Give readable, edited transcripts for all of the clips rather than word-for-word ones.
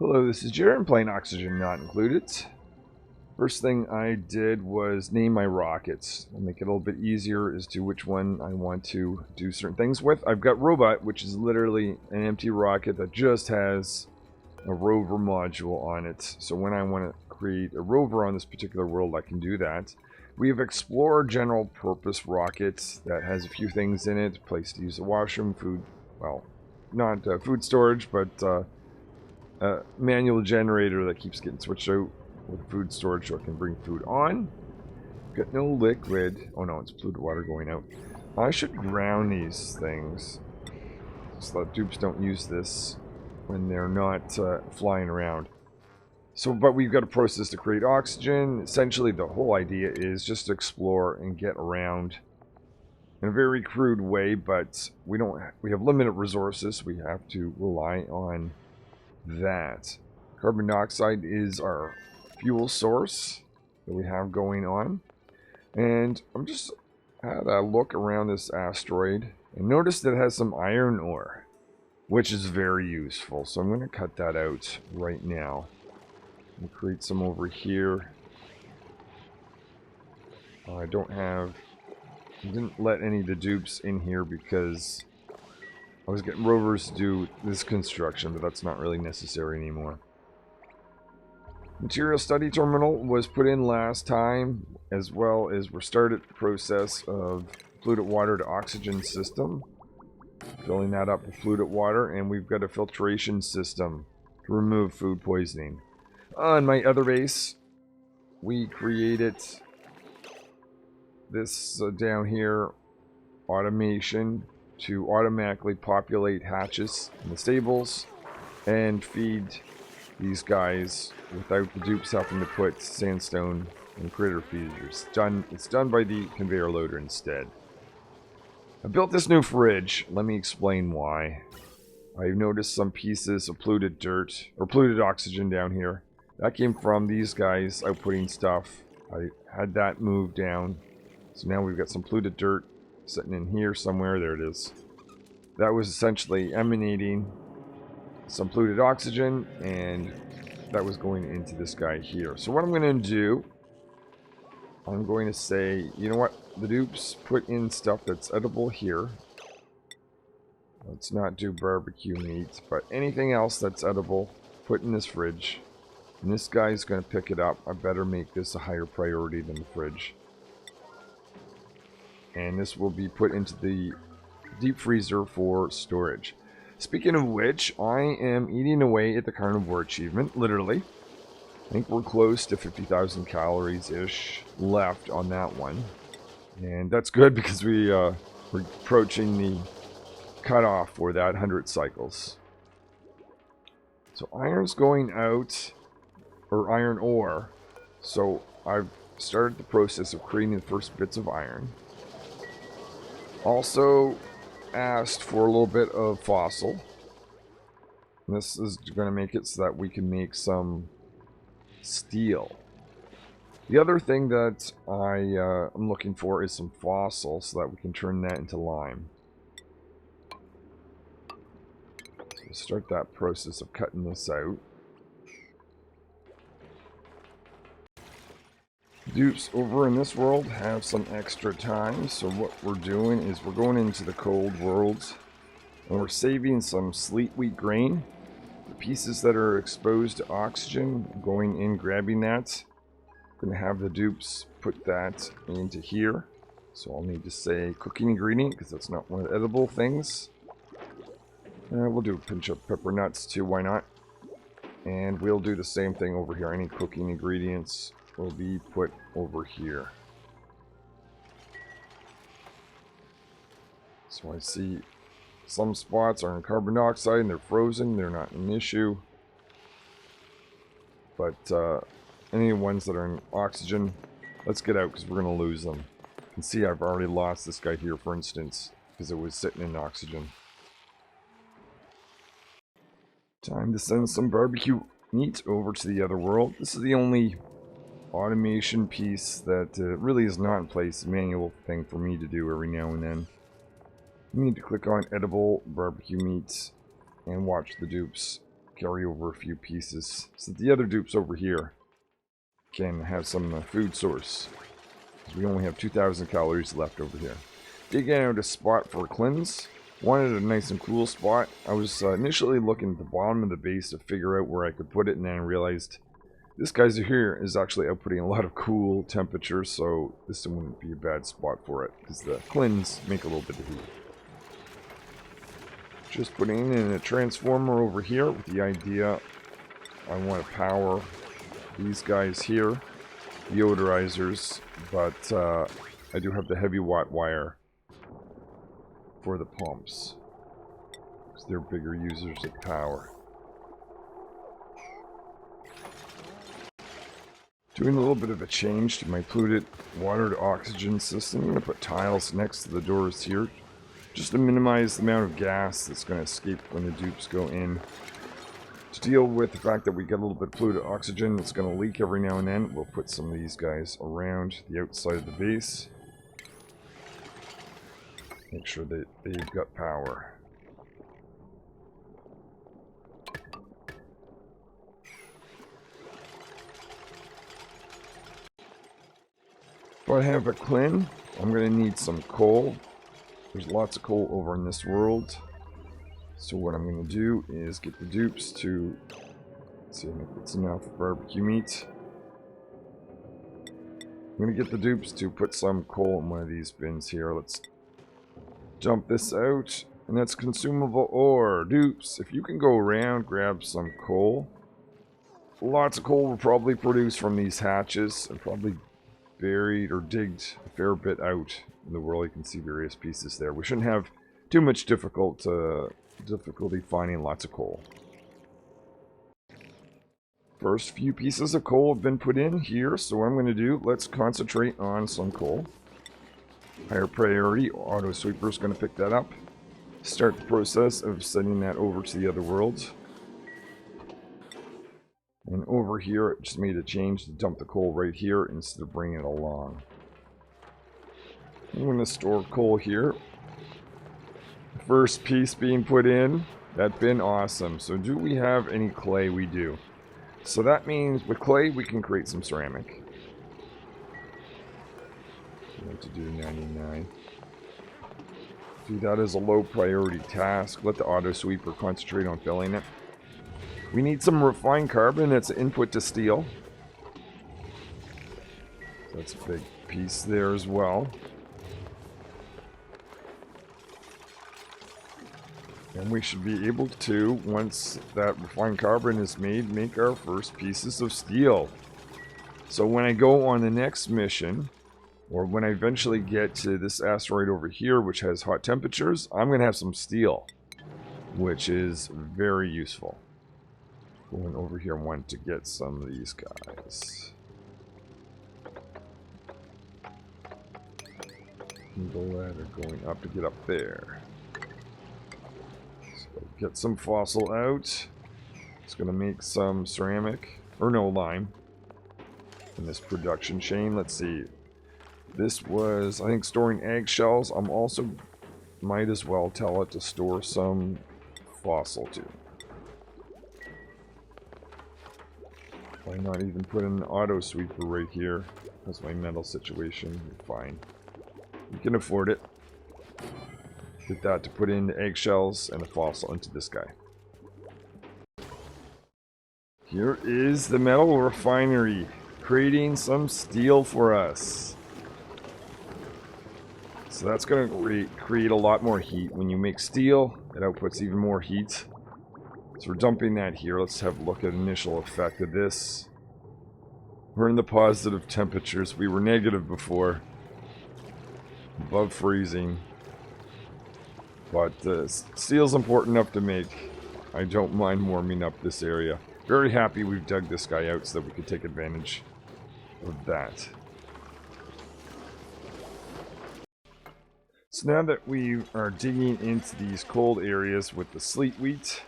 Hello, this is Jared, plain oxygen not included. First thing I did was name my rockets. I'll make it a little bit easier as to which one I want to do certain things with. I've got Robot, which is literally an empty rocket that just has a rover module on it. So when I want to create a rover on this particular world, I can do that. We have Explorer general purpose rockets that has a few things in it. Place to use the washroom, food, well, not food storage, but manual generator that keeps getting switched out with food storage so I can bring food on. Got no liquid. Oh no, it's polluted water going out. I should ground these things so that dupes don't use this when they're not flying around. So, but we've got a process to create oxygen. Essentially, the whole idea is just to explore and get around in a very crude way, but we have limited resources. We have to rely on that. Carbon dioxide is our fuel source that we have going on. And I'm just had a look around this asteroid and noticed that it has some iron ore, which is very useful. So I'm going to cut that out right now and create some over here. I didn't let any of the dupes in here because I was getting rovers to do this construction, but that's not really necessary anymore. Material study terminal was put in last time, as well as we started the process of polluted water to oxygen system. Filling that up with polluted water, and we've got a filtration system to remove food poisoning. On my other base, we created this down here, automation, to automatically populate hatches in the stables and feed these guys without the dupes having to put sandstone and critter feeders. It's done by the conveyor loader instead. I built this new fridge. Let me explain why. I've noticed some pieces of polluted dirt or polluted oxygen down here. That came from these guys outputting stuff. I had that moved down. So now we've got some polluted dirt sitting in here somewhere. There it is. That was essentially emanating some polluted oxygen, and that was going into this guy here. So what I'm going to do, I'm going to say, you know what, the dupes, put in stuff that's edible here. Let's not do barbecue meat, but anything else that's edible, put in this fridge. And this guy's going to pick it up. I better make this a higher priority than the fridge. And this will be put into the deep freezer for storage. Speaking of which, I am eating away at the Carnivore achievement, literally. I think we're close to 50,000 calories-ish left on that one. And that's good because we're approaching the cutoff for that 100 cycles. So iron's going out, or iron ore. So I've started the process of creating the first bits of iron. Also asked for a little bit of fossil. And this is going to make it so that we can make some steel. The other thing that I'm looking for is some fossil so that we can turn that into lime. So start that process of cutting this out. Dupes over in this world have some extra time, so what we're doing is we're going into the cold worlds and we're saving some sleet wheat grain. The pieces that are exposed to oxygen, going in grabbing that. I'm going to have the dupes put that into here. So I'll need to say cooking ingredient because that's not one of the edible things. We'll do a pinch of pepper nuts too, why not? And we'll do the same thing over here. Any cooking ingredients will be put over here. So I see some spots are in carbon dioxide and they're frozen. They're not an issue. But any ones that are in oxygen, let's get out because we're going to lose them. You can see I've already lost this guy here, for instance, because it was sitting in oxygen. Time to send some barbecue meat over to the other world. This is the only automation piece that really is not in place. Manual thing for me to do every now and then. You need to click on edible barbecue meats and watch the dupes carry over a few pieces so that the other dupes over here can have some food source. We only have 2,000 calories left over here. Digging out a spot for a cleanse. Wanted a nice and cool spot. I was initially looking at the bottom of the base to figure out where I could put it, and then I realized this guy's here is actually outputting a lot of cool temperatures, so this wouldn't be a bad spot for it, because the cleanse make a little bit of heat. Just putting in a transformer over here with the idea I want to power these guys here, the odorizers, but I do have the heavy watt wire for the pumps, because they're bigger users of power. Doing a little bit of a change to my polluted water to oxygen system. I'm going to put tiles next to the doors here, just to minimize the amount of gas that's going to escape when the dupes go in. To deal with the fact that we get a little bit of polluted oxygen that's going to leak every now and then, we'll put some of these guys around the outside of the base. Make sure that they've got power. If I have a clean, I'm going to need some coal. There's lots of coal over in this world. So what I'm going to do is get the dupes to, let's see if it's enough barbecue meat. I'm going to get the dupes to put some coal in one of these bins here. Let's dump this out. And that's consumable ore. Dupes, if you can go around, grab some coal. Lots of coal will probably produce from these hatches, and probably buried or digged a fair bit out in the world. You can see various pieces there. We shouldn't have too much difficulty finding lots of coal. First few pieces of coal have been put in here, so what I'm going to do, let's concentrate on some coal. Higher priority, auto sweeper is going to pick that up. Start the process of sending that over to the other worlds. And over here, it just made a change to dump the coal right here instead of bringing it along. I'm going to store coal here. First piece being put in. That's been awesome. So do we have any clay? We do. So that means with clay, we can create some ceramic. We have to do 99. Do that as a low priority task. Let the auto sweeper concentrate on filling it. We need some refined carbon. That's input to steel. That's a big piece there as well. And we should be able to, once that refined carbon is made, make our first pieces of steel. So when I go on the next mission, or when I eventually get to this asteroid over here, which has hot temperatures, I'm going to have some steel, which is very useful. Going over here, I want to get some of these guys. The ladder going up to get up there. So get some fossil out. It's going to make some ceramic, or no, lime, in this production chain. Let's see. This was, I think, storing eggshells. I'm also, might as well tell it to store some fossil too. Why not even put an auto sweeper right here? That's my metal situation. Fine. You can afford it. Get that to put in the eggshells and the fossil into this guy. Here is the metal refinery, creating some steel for us. So that's going to create a lot more heat. When you make steel, it outputs even more heat. So we're dumping that here. Let's have a look at initial effect of this. We're in the positive temperatures. We were negative before. Above freezing. But steel's important enough to make. I don't mind warming up this area. Very happy we've dug this guy out so that we could take advantage of that. So now that we are digging into these cold areas with the sleet wheat,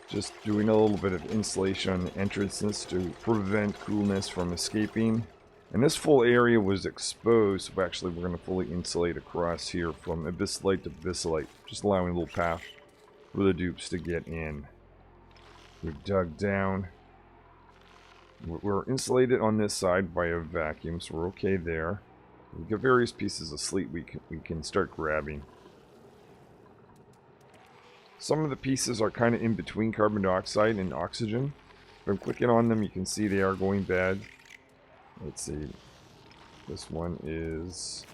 just doing a little bit of insulation on the entrances to prevent coolness from escaping. And this full area was exposed, so actually we're going to fully insulate across here from abyssalite to abyssalite, just allowing a little path for the dupes to get in. We've dug down. We're insulated on this side by a vacuum, so we're okay there. We've got various pieces of slate we can start grabbing. Some of the pieces are kind of in between carbon dioxide and oxygen. If I'm clicking on them, you can see they are going bad. Let's see. This one is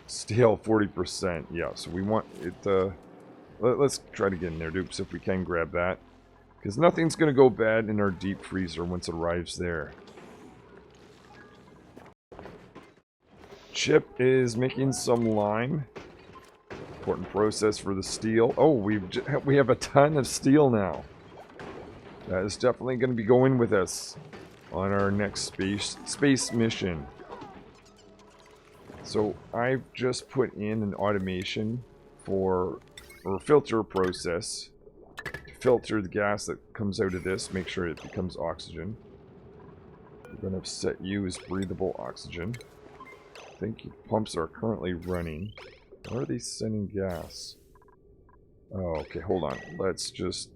stale 40%. Yeah, so we want it. Let's try to get in there, dupes, if we can grab that. Because nothing's going to go bad in our deep freezer once it arrives there. Chip is making some lime. Important process for the steel. Oh, we have a ton of steel now. That is definitely going to be going with us on our next space mission. So I've just put in an automation for or filter process to filter the gas that comes out of this. Make sure it becomes oxygen. We're going to set you as breathable oxygen. I think your pumps are currently running. Why are they sending gas? Oh, okay, hold on. Let's just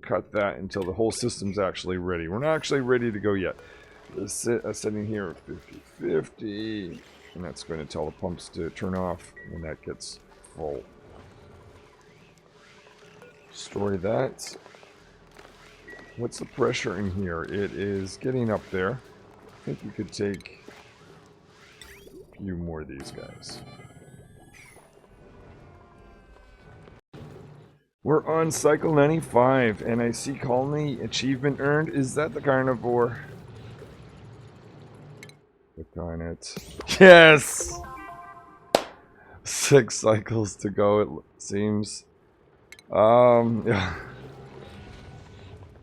cut that until the whole system's actually ready. We're not actually ready to go yet. Let's set a setting here of 50-50. And that's going to tell the pumps to turn off when that gets full. Destroy that. What's the pressure in here? It is getting up there. I think we could take a few more of these guys. We're on cycle 95, and I see colony achievement earned. Is that the Carnivore? Click on it. Yes! 6 cycles to go, it seems. Yeah.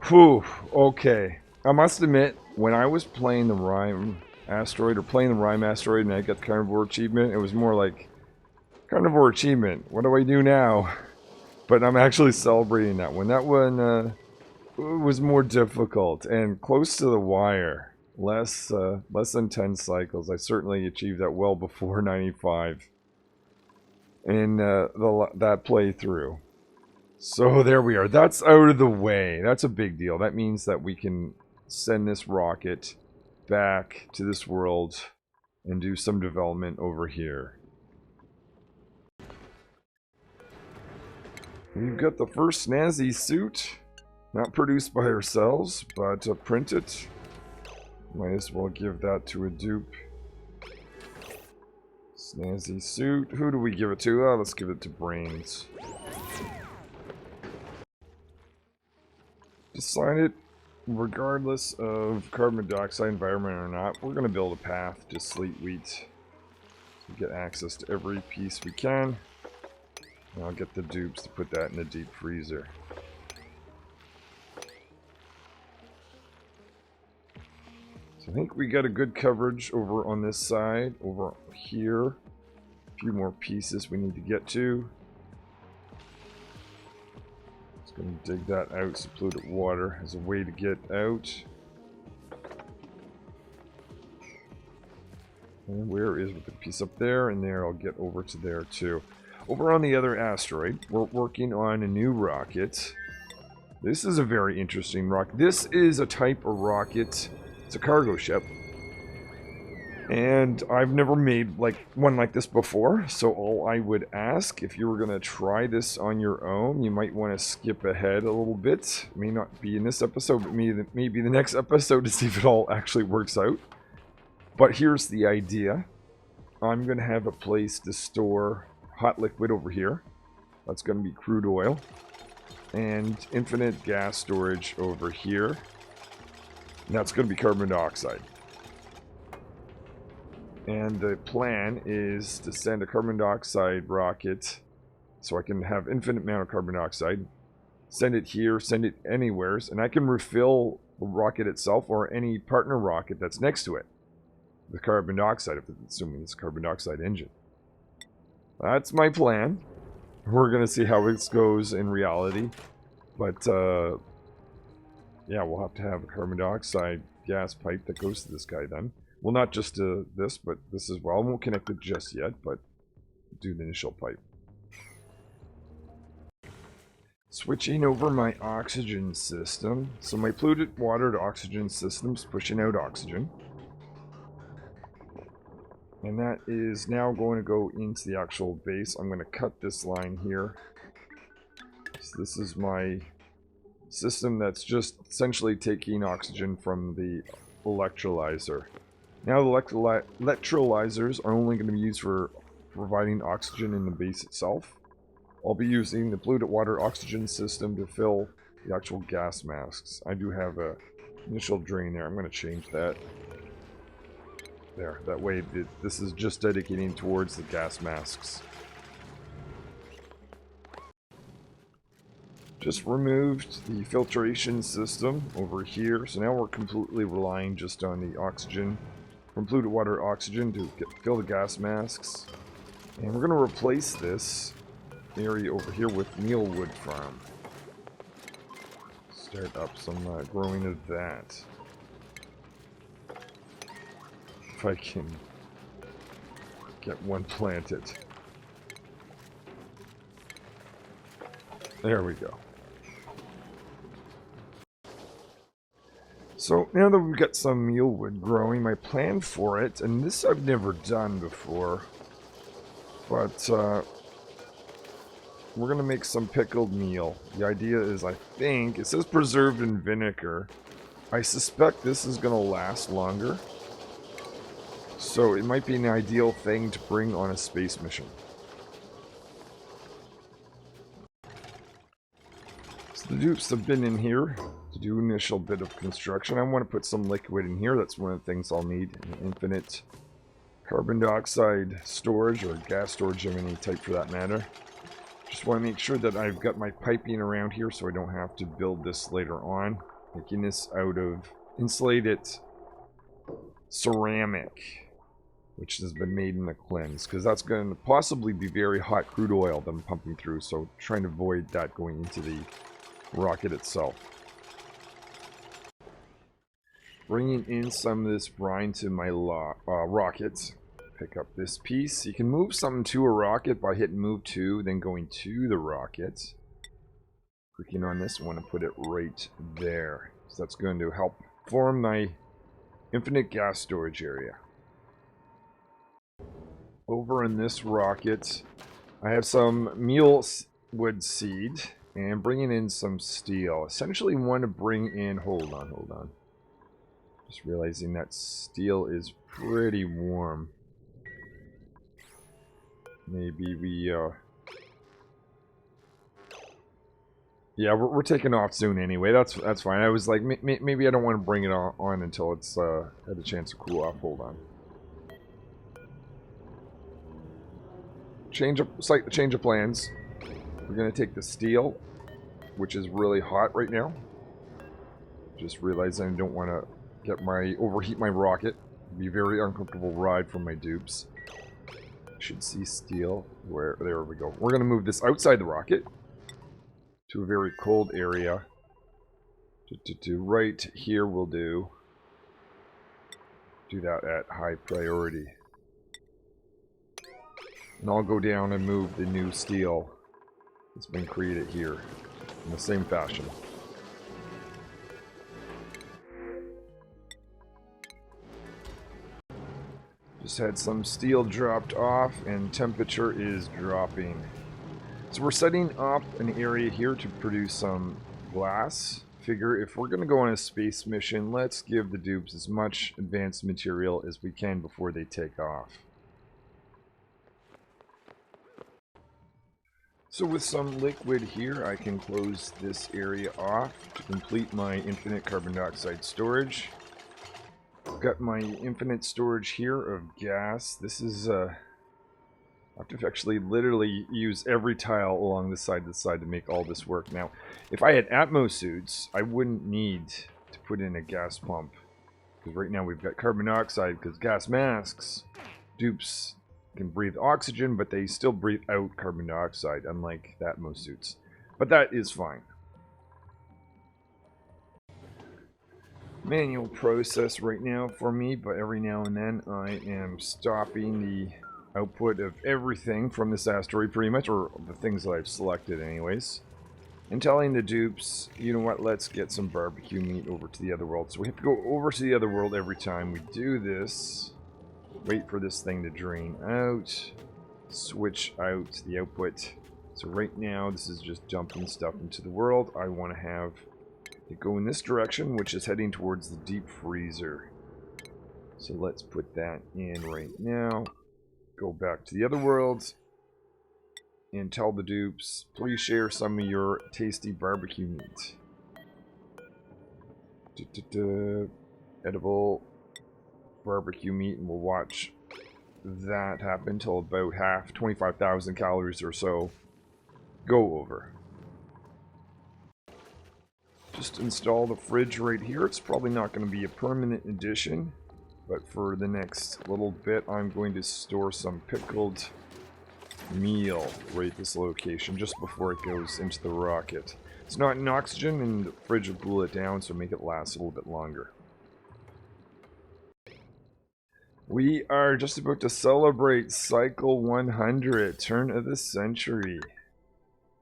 Whew, okay. I must admit, when I was playing the Rime Asteroid, or playing the Rime Asteroid, and I got the Carnivore achievement, it was more like, Carnivore achievement, what do I do now? But I'm actually celebrating that one. That one was more difficult and close to the wire. Less than 10 cycles. I certainly achieved that well before 95 in that playthrough. So there we are. That's out of the way. That's a big deal. That means that we can send this rocket back to this world and do some development over here. We've got the first snazzy suit. Not produced by ourselves, but printed. Might as well give that to a dupe. Snazzy suit. Who do we give it to? Oh, let's give it to Brains. Decided, regardless of carbon dioxide environment or not, we're going to build a path to Slate Wheat. So get access to every piece we can. And I'll get the dupes to put that in the deep freezer. I think we got a good coverage over on this side. Over here, a few more pieces we need to get to. Just gonna dig that out so polluted water has a way to get out. And where is the piece up there? And there, I'll get over to there too. Over on the other asteroid, we're working on a new rocket. This is a very interesting rocket. This is a type of rocket. It's a cargo ship. And I've never made one like this before. So all I would ask, if you were going to try this on your own, you might want to skip ahead a little bit. It may not be in this episode, but maybe the next episode to see if it all actually works out. But here's the idea. I'm going to have a place to store hot liquid over here. That's going to be crude oil. And infinite gas storage over here. And that's going to be carbon dioxide. And the plan is to send a carbon dioxide rocket so I can have infinite amount of carbon dioxide. Send it here, send it anywhere, and I can refill the rocket itself or any partner rocket that's next to it with carbon dioxide, assuming it's a carbon dioxide engine. That's my plan. We're going to see how this goes in reality. But, yeah, we'll have to have a carbon dioxide gas pipe that goes to this guy then. Well, not just to this, but this as well. I won't connect it just yet, but do the initial pipe. Switching over my oxygen system. So my polluted water to oxygen system's pushing out oxygen. And that is now going to go into the actual base. I'm going to cut this line here. So this is my system that's just essentially taking oxygen from the electrolyzer. Now the electrolyzers are only going to be used for providing oxygen in the base itself. I'll be using the polluted water oxygen system to fill the actual gas masks. I do have a initial drain there. I'm going to change that. There, that way this is just dedicating towards the gas masks. Just removed the filtration system over here, so now we're completely relying just on the oxygen from polluted water oxygen to fill the gas masks. And we're going to replace this area over here with mealwood farm. Start up some growing of that. If I can get one planted. There we go. So now that we've got some mealwood growing, my plan for it, and this I've never done before, but we're going to make some pickled meal. The idea is, I think, it says preserved in vinegar. I suspect this is going to last longer. So it might be an ideal thing to bring on a space mission. So the dupes have been in here to do initial bit of construction. I want to put some liquid in here. That's one of the things I'll need. An infinite carbon dioxide storage, or gas storage of any type for that matter. Just want to make sure that I've got my piping around here so I don't have to build this later on. Making this out of insulated ceramic, which has been made in the cleanse, because that's going to possibly be very hot crude oil that I'm pumping through, so trying to avoid that going into the rocket itself. Bringing in some of this brine to my rocket. Pick up this piece. You can move something to a rocket by hitting move to, then going to the rocket. Clicking on this one and put it right there. So that's going to help form my infinite gas storage area. Over in this rocket, I have some mealwood seed and bringing in some steel. Essentially want to bring in, hold on. Just realizing that steel is pretty warm. Maybe we, yeah, we're taking off soon anyway. That's fine. I was like, maybe I don't want to bring it on until it's had a chance to cool off. Hold on. Slight change of plans. We're gonna take the steel, which is really hot right now. Just realizing I don't want to overheat my rocket. It'd be a very uncomfortable ride for my dupes. Should see steel. There we go. We're gonna move this outside the rocket to a very cold area. Right here we'll do that at high priority. And I'll go down and move the new steel that's been created here in the same fashion. Just had some steel dropped off and temperature is dropping. So we're setting up an area here to produce some glass. Figure if we're going to go on a space mission, let's give the dupes as much advanced material as we can before they take off. So with some liquid here, I can close this area off to complete my infinite carbon dioxide storage. I've got my infinite storage here of gas. This is, I have to actually literally use every tile along this side to make all this work. Now, if I had Atmos suits, I wouldn't need to put in a gas pump. Because right now we've got carbon dioxide, because gas masks, dupes can breathe oxygen, but they still breathe out carbon dioxide, unlike the Atmos suits. But that is fine. Manual process right now for me, but every now and then I am stopping the output of everything from this asteroid pretty much, or the things that I've selected anyways. and telling the dupes, you know what, let's get some barbecue meat over to the other world. So we have to go over to the other world every time we do this. Wait for this thing to drain out. Switch out the output. So right now, this is just dumping stuff into the world. I want to have it go in this direction, which is heading towards the deep freezer. So let's put that in right now. Go back to the other worlds and tell the dupes, please share some of your tasty barbecue meat. Edible barbecue meat, and we'll watch that happen till about half, 25,000 calories or so, go over. Just install the fridge right here. It's probably not going to be a permanent addition, but for the next little bit, I'm going to store some pickled meal right at this location just before it goes into the rocket. It's not in oxygen, and the fridge will cool it down, so make it last a little bit longer. We are just about to celebrate Cycle 100, turn of the century.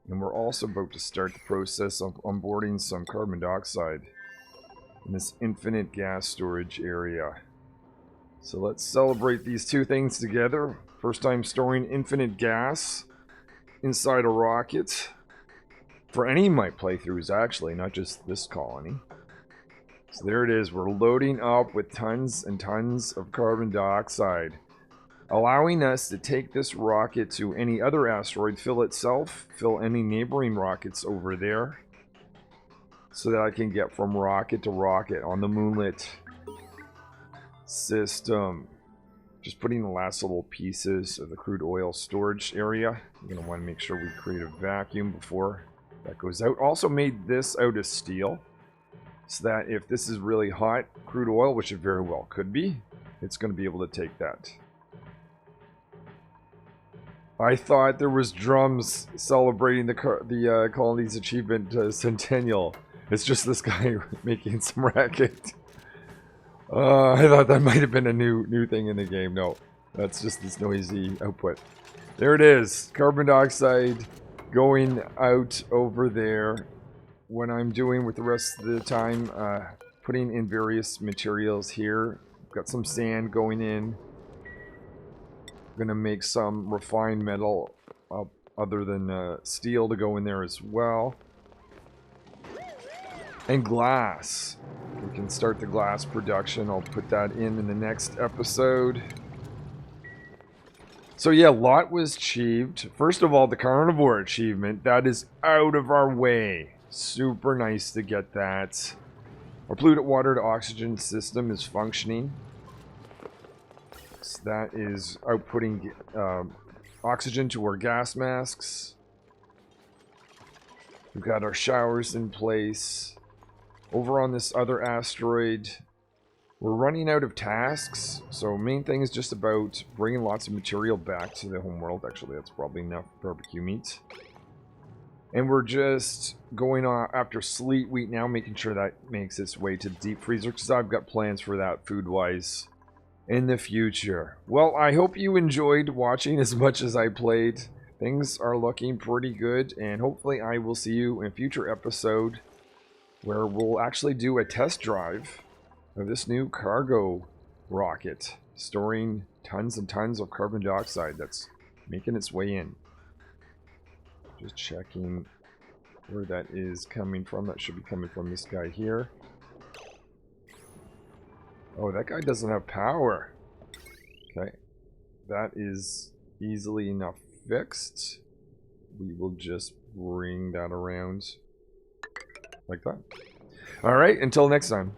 And we're also about to start the process of onboarding some carbon dioxide in this infinite gas storage area. So let's celebrate these two things together. First time storing infinite gas inside a rocket. For any of my playthroughs, actually, not just this colony. So there it is. We're loading up with tons and tons of carbon dioxide, allowing us to take this rocket to any other asteroid, fill itself, fill any neighboring rockets over there, so that I can get from rocket to rocket on the Moonlet system. Just putting the last little pieces of the crude oil storage area. You're going to want to make sure we create a vacuum before that goes out. Also made this out of steel, so that if this is really hot crude oil, which it very well could be, it's going to be able to take that. I thought there was drums celebrating the colony's achievement centennial. It's just this guy making some racket. I thought that might have been a new thing in the game. No, that's just this noisy output. There it is. Carbon dioxide going out over there. What I'm doing with the rest of the time, putting in various materials here. Got some sand going in. Gonna make some refined metal other than steel to go in there as well. And glass. We can start the glass production. I'll put that in the next episode. So yeah, a lot was achieved. First of all, the Carnivore achievement. That is out of our way. Super nice to get that. Our polluted water to oxygen system is functioning. So that is outputting oxygen to our gas masks. We've got our showers in place. Over on this other asteroid, we're running out of tasks. So main thing is just about bringing lots of material back to the homeworld. Actually, that's probably enough barbecue meat. And we're just going on after sleet wheat now, making sure that makes its way to the deep freezer, because I've got plans for that food-wise in the future. Well, I hope you enjoyed watching as much as I played. Things are looking pretty good, and hopefully I will see you in a future episode where we'll actually do a test drive of this new cargo rocket, storing tons and tons of carbon dioxide that's making its way in. Just checking where that is coming from. That should be coming from this guy here. Oh, that guy doesn't have power. Okay. That is easily enough fixed. We will just bring that around like that. Alright, until next time.